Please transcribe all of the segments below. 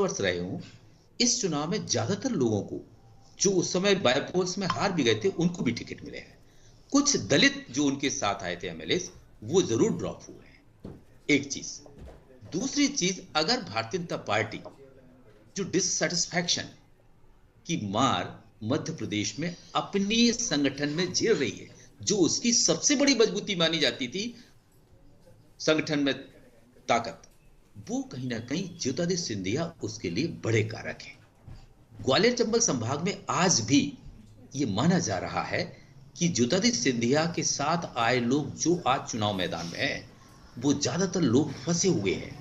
वर्ष रहे हूं, इस चुनाव में ज्यादातर लोगों को जो उस समय बायपोल्स में हार भी गए थे उनको भी टिकट मिले हैं। कुछ दलित जो उनके साथ आए थे एमएलए, वो जरूर ड्रॉप हुए हैं। एक चीज। दूसरी चीज, अगर भारतीय जनता पार्टी जो डिससेटिस्फैक्शन की मार मध्य प्रदेश में अपनी संगठन में झेल रही है, जो उसकी सबसे बड़ी मजबूती मानी जाती थी संगठन में ताकत, वो कहीं ना कहीं ज्योतिरादित्य सिंधिया उसके लिए बड़े कारक हैं। ग्वालियर चंबल संभाग में आज भी ये माना जा रहा है कि ज्योतिरादित्य सिंधिया के साथ आए लोग जो आज चुनाव मैदान में हैं, वो ज्यादातर लोग फंसे हुए हैं।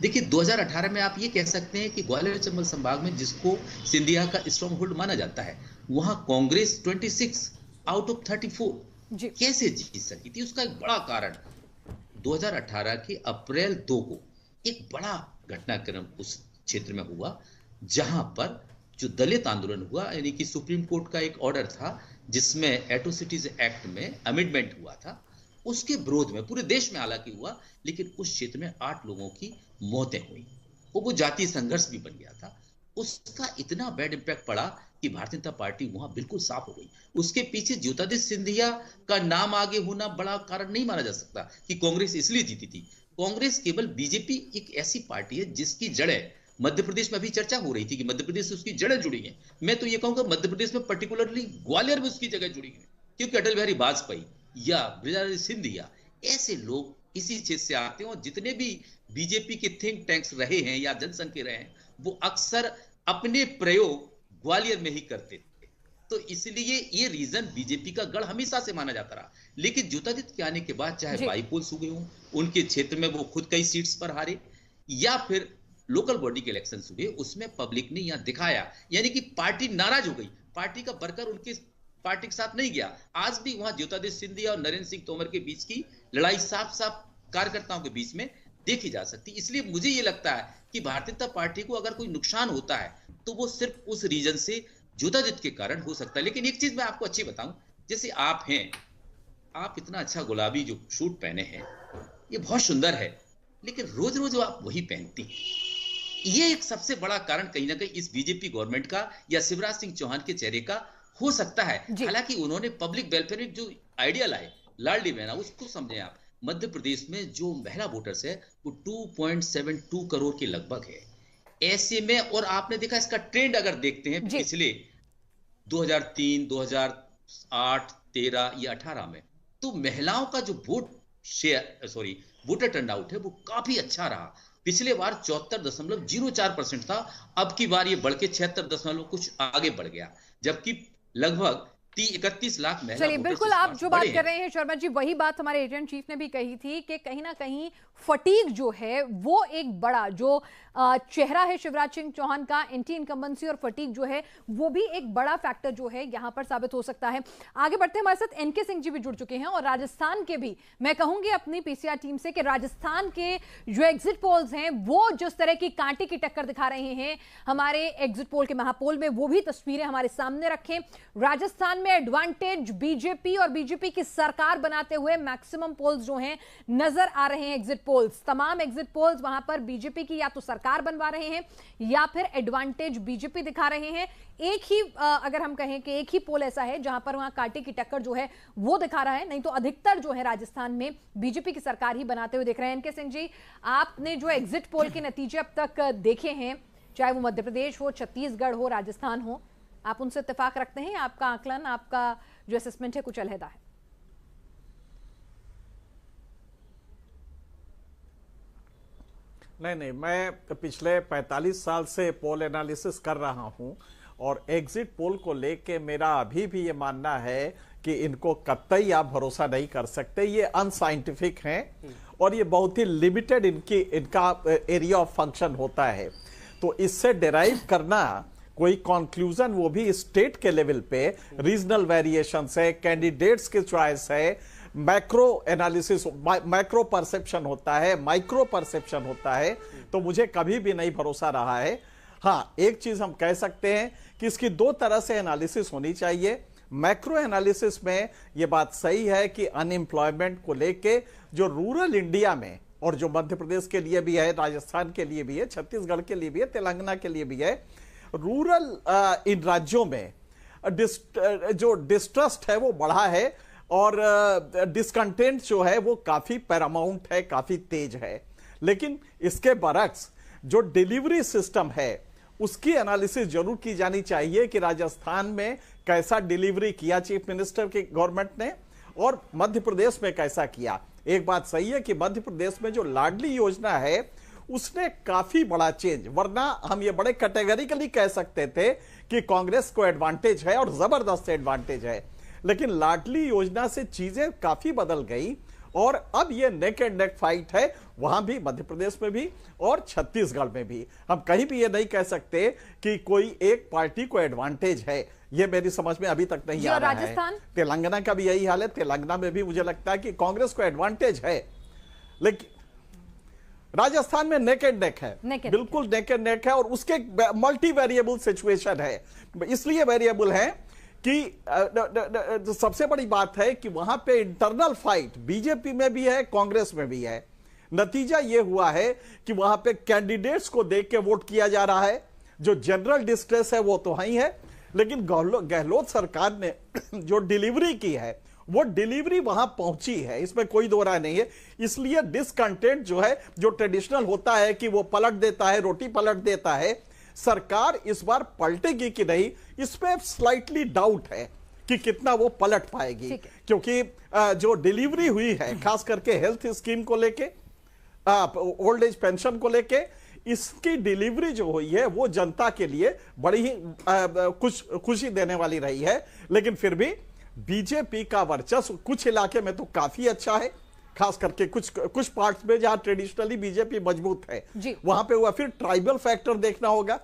देखिए 2018 में आप ये कह सकते हैं कि ग्वालियर चंबल संभाग में जिसको सिंधिया का स्ट्रॉन्ग होल्ड माना जाता है, वहां कांग्रेस 26 आउट ऑफ 34 कैसे जीत सकी थी? उसका एक बड़ा कारण 2018 के अप्रैल 2 को एक बड़ा घटनाक्रम उस क्षेत्र में हुआ, जहां पर जो दलित आंदोलन हुआ, यानी कि सुप्रीम कोर्ट का एक ऑर्डर था जिसमें एट्रोसिटीज एक्ट में अमेंडमेंट हुआ था, उसके विरोध में पूरे देश में हालांकि हुआ, लेकिन उस क्षेत्र में 8 लोगों की मौतें हुई। वो जातीय संघर्ष भी बन गया था। उसका इतना बैड इंपैक्ट पड़ा कि भारतीय जनता पार्टी वहां बिल्कुल साफ हो गई। उसके पीछे ज्योतिरादित्य सिंधिया का नाम आगे होना बड़ा कारण नहीं माना जा सकता कि कांग्रेस इसलिए जीती थी। कांग्रेस केवल, बीजेपी एक ऐसी पार्टी है जिसकी जड़ें मध्य प्रदेश में अभी चर्चा हो रही थी कि मध्य प्रदेश से उसकी जड़ें जुड़ी हैं। मैं तो ये कहूंगा मध्य प्रदेश में पर्टिकुलरली ग्वालियर में उसकी जगह जुड़ी है, क्योंकि अटल बिहारी वाजपेयी या ब्रजराज सिंधिया ऐसे लोग इसी क्षेत्र से आते हैं, और जितने भी बीजेपी के थिंक टैंक्स रहे हैं या जनसंघ के रहे हैं, वो अक्सर अपने प्रयोग ग्वालियर में ही करते थे। तो इसलिए ये रीजन बीजेपी का गढ़ हमेशा से माना जाता रहा। लेकिन ज्योतिरादित्य के आने के बाद चाहे बाईपोल्स हुए हों, उनके क्षेत्र में वो खुद कई सीट्स पर हारे, या फिर लोकल बॉडी के इलेक्शंस हुए, उसमें पब्लिक ने यहां दिखाया, यानी कि पार्टी नाराज हो गई, पार्टी का वर्कर उनके पार्टी के साथ नहीं गया। आज भी वहां ज्योतिरादित्य सिंधिया और नरेंद्र सिंह तोमर के बीच की लड़ाई साफ साफ कार्यकर्ताओं के बीच में देखी जा सकती। इसलिए मुझे ये लगता है कि भारतीय जनता पार्टी को अगर कोई नुकसान होता है तो वो सिर्फ उस रीजन से ज्योतिरादित्य के कारण हो सकता है। लेकिन एक चीज मैं आपको अच्छी बताऊं, जैसे आप हैं, आप इतना अच्छा गुलाबी जो सूट पहने हैं, ये बहुत सुंदर है, लेकिन रोज रोज आप वही पहनती हैं। ये एक सबसे बड़ा कारण कहीं ना कहीं इस बीजेपी गवर्नमेंट का या शिवराज सिंह चौहान के चेहरे का हो सकता है। हालांकि उन्होंने पब्लिक वेलफेयर में जो आइडिया लाए, लाडली बहना, उसको समझें आप। मध्य प्रदेश में जो महिला वोटर्स है वो 2.72 करोड़ के लगभग है। ऐसे में, और आपने देखा इसका ट्रेंड अगर देखते हैं पिछले 2003, 2008, 13 या 18 में, तो महिलाओं का जो वोटर टर्नआउट है वो काफी अच्छा रहा। पिछले बार 74.04% था, अब की बार ये बढ़ के 76 कुछ आगे बढ़ गया, जबकि लगभग 31 लाख महिला। चलिए, बिल्कुल आप जो बात कर रहे हैं शर्मा जी, वही बात हमारे एजेंट चीफ ने भी कही थी कि कहीं ना कहीं फटीग जो है वो एक बड़ा जो चेहरा है शिवराज सिंह चौहान का, एंटी इनकम्बेंसी और फटीग जो है वो भी एक बड़ा फैक्टर जो है यहां पर साबित हो सकता है। आगे बढ़ते हमारे साथ एनके सिंह जी भी जुड़ चुके हैं, और राजस्थान के भी मैं कहूंगी अपनी पीसीआर टीम से कि राजस्थान के जो एग्जिट पोल्स हैं वो जिस तरह की कांटे की टक्कर दिखा रहे हैं हमारे एग्जिट पोल के महापोल में, वो भी तस्वीरें हमारे सामने रखें। राजस्थान में एडवांटेज बीजेपी और बीजेपी की सरकार बनाते हुए मैक्सिमम पोल्स जो हैं नजर आ रहे हैं। एग्जिट पोल्स, तमाम एग्जिट पोल्स वहां पर बीजेपी की या तो सरकार बनवा रहे हैं या फिर एडवांटेज बीजेपी दिखा रहे हैं। एक ही अगर हम कहें कि एक ही पोल ऐसा है जहां पर वहां कांटे की टक्कर जो है वो दिखा रहा है, नहीं तो अधिकतर जो है राजस्थान में बीजेपी की सरकार ही बनाते हुए दिख रहे हैं। एनके सिंह जी, आपने जो एग्जिट पोल के नतीजे अब तक देखे हैं, चाहे वो मध्य प्रदेश हो, छत्तीसगढ़ हो, राजस्थान हो, आप उनसे इत्तेफाक रखते हैं? आपका आकलन, आपका जो असेसमेंट है कुछ अलहदा है? नहीं, मैं पिछले 45 साल से पोल एनालिसिस कर रहा हूं, और एग्जिट पोल को लेके मेरा अभी भी ये मानना है कि इनको कतई आप भरोसा नहीं कर सकते। ये अनसाइंटिफिक हैं और ये बहुत ही लिमिटेड इनका एरिया ऑफ फंक्शन होता है। तो इससे डिराइव करना कोई कंक्लूजन, वो भी स्टेट के लेवल पे, रीजनल वेरिएशंस है, कैंडिडेट्स के चॉइस है, मैक्रो एनालिसिस, मैक्रो परसेप्शन होता है, माइक्रो परसेप्शन होता है, तो मुझे कभी भी नहीं भरोसा रहा है। हाँ, एक चीज हम कह सकते हैं कि इसकी दो तरह से एनालिसिस होनी चाहिए। मैक्रो एनालिसिस में यह बात सही है कि अनएम्प्लॉयमेंट को लेके जो रूरल इंडिया में और जो मध्य प्रदेश के लिए भी है, राजस्थान के लिए भी है, छत्तीसगढ़ के लिए भी है, तेलंगाना के लिए भी है, रूरल इन राज्यों में जो डिस्ट्रस्ट है वो बढ़ा है और डिसकंटेंट जो है वो काफी पैरामाउंट है, काफी तेज है। लेकिन इसके बरक्स जो डिलीवरी सिस्टम है उसकी एनालिसिस जरूर की जानी चाहिए कि राजस्थान में कैसा डिलीवरी किया चीफ मिनिस्टर की गवर्नमेंट ने और मध्य प्रदेश में कैसा किया। एक बात सही है कि मध्य प्रदेश में जो लाडली योजना है उसने काफी बड़ा चेंज, वरना हम ये बड़े कैटेगरिकली कह सकते थे कि कांग्रेस को एडवांटेज है और जबरदस्त एडवांटेज है, लेकिन लाडली योजना से चीजें काफी बदल गई और अब ये नेक एंड नेक फाइट है, वहां भी मध्य प्रदेश में भी और छत्तीसगढ़ में भी। हम कहीं भी ये नहीं कह सकते कि कोई एक पार्टी को एडवांटेज है, ये मेरी समझ में अभी तक नहीं आ रहा है। तेलंगाना का भी यही हाल है, तेलंगाना में भी मुझे लगता है कि कांग्रेस को एडवांटेज है, लेकिन राजस्थान में नेक एंड नेक है, बिल्कुल नेक एंड नेक है और उसके मल्टी वेरिएबल सिचुएशन है। इसलिए वेरिएबल है कि सबसे बड़ी बात है कि वहां पे इंटरनल फाइट बीजेपी में भी है, कांग्रेस में भी है। नतीजा यह हुआ है कि वहां पे कैंडिडेट्स को देख के वोट किया जा रहा है। जो जनरल डिस्ट्रेस है वो तो ही है, लेकिन गहलोत सरकार ने जो डिलीवरी की है वो डिलीवरी वहां पहुंची है, इसमें कोई दो राय नहीं है। इसलिए डिसकंटेंट जो है, जो ट्रेडिशनल होता है कि वो पलट देता है, रोटी पलट देता है, सरकार इस बार पलटेगी कि नहीं, इसमें स्लाइटली डाउट है कि कितना वो पलट पाएगी, क्योंकि जो डिलीवरी हुई है खास करके हेल्थ स्कीम को लेके, ओल्ड एज पेंशन को लेके, इसकी डिलीवरी जो हुई है वो जनता के लिए बड़ी ही खुशी देने वाली रही है। लेकिन फिर भी बीजेपी का वर्चस्व कुछ इलाके में तो काफी अच्छा है, खास करके कुछ पार्ट्स में जहां ट्रेडिशनली बीजेपी मजबूत है वहां पे हुआ। फिर ट्राइबल फैक्टर देखना होगा,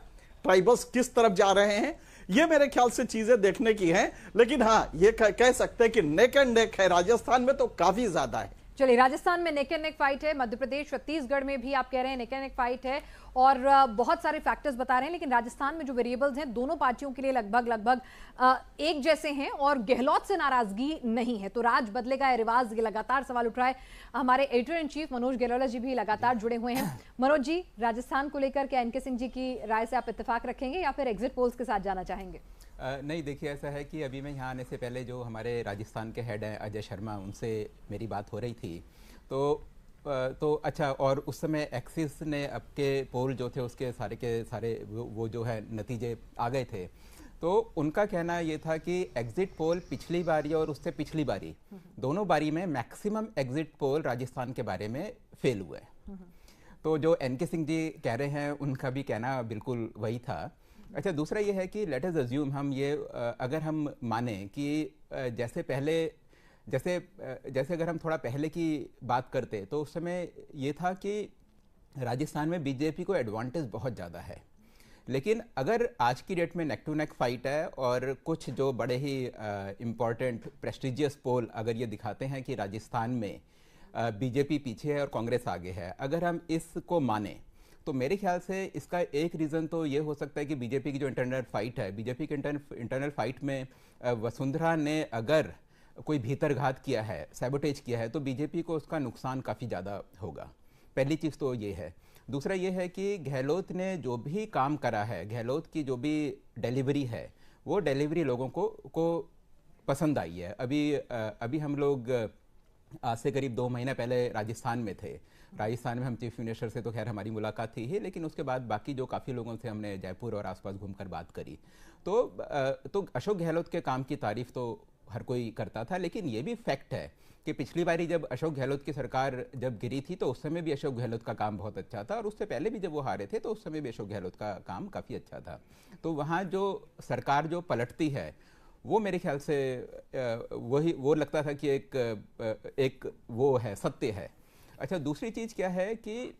ट्राइबल्स किस तरफ जा रहे हैं, ये मेरे ख्याल से चीजें देखने की हैं। लेकिन हां, ये कह सकते हैं कि नेक एंड नेक है, राजस्थान में तो काफी ज्यादा है। चलिए, राजस्थान में नेक एंड नेक फाइट है, मध्य प्रदेश छत्तीसगढ़ में भी आप कह रहे हैं नेक एंड नेक फाइट है और बहुत सारे फैक्टर्स बता रहे हैं, लेकिन राजस्थान में जो वेरिएबल्स हैं दोनों पार्टियों के लिए लगभग एक जैसे हैं और गहलोत से नाराजगी नहीं है। तो राज बदलेगा या रिवाज, ये लगातार सवाल उठ रहा है। हमारे एडिटर इन चीफ मनोज गेलोला जी भी लगातार जुड़े हुए हैं। मनोज जी, राजस्थान को लेकर क्या एनके सिंह जी की राय से आप इत्तेफाक रखेंगे या फिर एग्जिट पोल्स के साथ जाना चाहेंगे? नहीं, देखिए ऐसा है कि अभी मैं यहाँ आने से पहले जो हमारे राजस्थान के हेड हैं अजय शर्मा, उनसे मेरी बात हो रही थी तो अच्छा, और उस समय एक्सिस ने आपके पोल जो थे उसके सारे के सारे वो जो है नतीजे आ गए थे। तो उनका कहना ये था कि एग्जिट पोल पिछली बारी और उससे पिछली बारी दोनों बारी में मैक्सिमम एग्जिट पोल राजस्थान के बारे में फेल हुए। तो जो एनके सिंह जी कह रहे हैं उनका भी कहना बिल्कुल वही था। अच्छा, दूसरा ये है कि लेट अस अज्यूम, हम ये अगर हम माने कि जैसे अगर हम थोड़ा पहले की बात करते तो उस समय ये था कि राजस्थान में बीजेपी को एडवांटेज बहुत ज़्यादा है। लेकिन अगर आज की डेट में नेक टू नेक फाइट है और कुछ जो बड़े ही इम्पॉर्टेंट प्रेस्टिजियस पोल अगर ये दिखाते हैं कि राजस्थान में बीजेपी पीछे है और कांग्रेस आगे है, अगर हम इसको माने तो मेरे ख्याल से इसका एक रीज़न तो ये हो सकता है कि बीजेपी की जो इंटरनल फाइट है, बीजेपी की इंटरनल फाइट में वसुंधरा ने अगर कोई भीतरघात किया है, सैबोटेज किया है, तो बीजेपी को उसका नुकसान काफ़ी ज़्यादा होगा। पहली चीज़ तो ये है। दूसरा ये है कि गहलोत ने जो भी काम करा है, गहलोत की जो भी डिलीवरी है, वो डिलीवरी लोगों को पसंद आई है। अभी हम लोग आज से करीब 2 महीने पहले राजस्थान में थे। राजस्थान में हम चीफ मिनिस्टर से तो खैर हमारी मुलाकात थी ही, लेकिन उसके बाद बाकी जो काफ़ी लोगों से हमने जयपुर और आसपास घूमकर बात करी। तो अशोक गहलोत के काम की तारीफ तो हर कोई करता था, लेकिन ये भी फैक्ट है कि पिछली बारी जब अशोक गहलोत की सरकार जब गिरी थी तो उस समय भी अशोक गहलोत का काम बहुत अच्छा था, और उससे पहले भी जब वो हारे थे तो उस समय भी अशोक गहलोत का काम काफ़ी अच्छा था। तो वहाँ जो सरकार जो पलटती है वो मेरे ख्याल से वो लगता था कि एक वो है, सत्य है। अच्छा, दूसरी चीज़ क्या है कि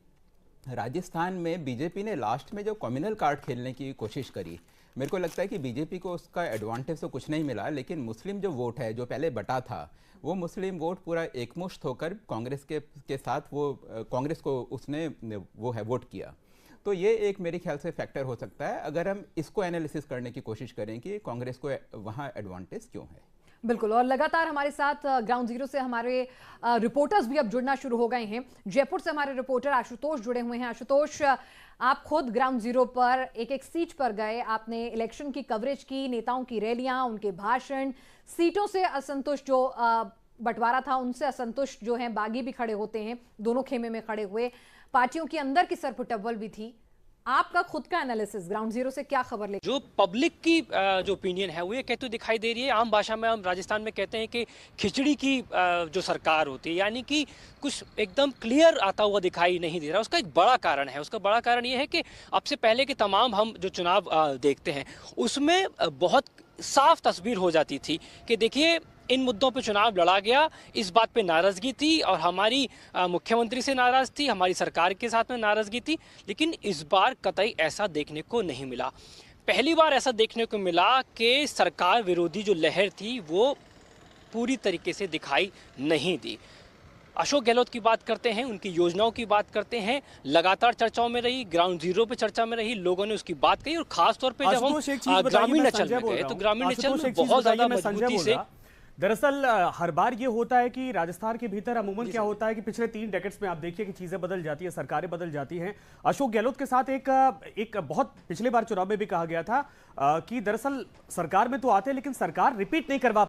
राजस्थान में बीजेपी ने लास्ट में जो कम्युनल कार्ड खेलने की कोशिश करी, मेरे को लगता है कि बीजेपी को उसका एडवांटेज तो कुछ नहीं मिला, लेकिन मुस्लिम जो वोट है जो पहले बटा था, वो मुस्लिम वोट पूरा एकमुश्त होकर कांग्रेस के साथ वो कांग्रेस को उसने वो है वोट किया। तो ये एक मेरे ख्याल से फैक्टर हो सकता है अगर हम इसको एनालिसिस करने की कोशिश करें कि कांग्रेस को वहाँ एडवांटेज क्यों है। बिल्कुल, और लगातार हमारे साथ ग्राउंड जीरो से हमारे रिपोर्टर्स भी अब जुड़ना शुरू हो गए हैं। जयपुर से हमारे रिपोर्टर आशुतोष जुड़े हुए हैं। आशुतोष, आप खुद ग्राउंड जीरो पर एक एक सीट पर गए, आपने इलेक्शन की कवरेज की, नेताओं की रैलियां, उनके भाषण, सीटों से असंतुष्ट जो बंटवारा था उनसे असंतुष्ट जो हैं बागी भी खड़े होते हैं, दोनों खेमे में खड़े हुए, पार्टियों के अंदर की सरपुटअव्वल भी थी। आपका खुद का एनालिसिस ग्राउंड जीरो से क्या खबर ले? जो पब्लिक की जो ओपिनियन है वो ये कहते हुए दिखाई दे रही है। आम भाषा में हम राजस्थान में कहते हैं कि खिचड़ी की जो सरकार होती है, यानी कि कुछ एकदम क्लियर आता हुआ दिखाई नहीं दे रहा। उसका एक बड़ा कारण है, उसका बड़ा कारण ये है कि अब से पहले के तमाम हम जो चुनाव देखते हैं उसमें बहुत साफ तस्वीर हो जाती थी कि देखिए इन मुद्दों पे चुनाव लड़ा गया, इस बात पे नाराज़गी थी और हमारी मुख्यमंत्री से नाराज़ थी, हमारी सरकार के साथ में नाराज़गी थी। लेकिन इस बार कतई ऐसा देखने को नहीं मिला। पहली बार ऐसा देखने को मिला कि सरकार विरोधी जो लहर थी वो पूरी तरीके से दिखाई नहीं दी। अशोक गहलोत की बात करते हैं, उनकी योजनाओं की बात करते हैं, लगातार चर्चाओं में रही, ग्राउंड जीरो पे चर्चा में रही, लोगों ने उसकी बात कही। और खास तौर पे जब हम ग्रामीण अंचल में गए तो ग्रामीण अंचल में बहुत ज्यादा मजबूती से। दरअसल हर बार ये होता है कि राजस्थान के भीतर अमूमन क्या होता है कि पिछले 3 डेकेड्स में आप देखिए कि चीजें बदल जाती है, सरकारें बदल जाती हैं। अशोक गहलोत के साथ एक बहुत पिछले बार चुनाव में भी कहा गया था कि दरअसल सरकार में तो आते हैं लेकिन सरकार रिपीट नहीं करवा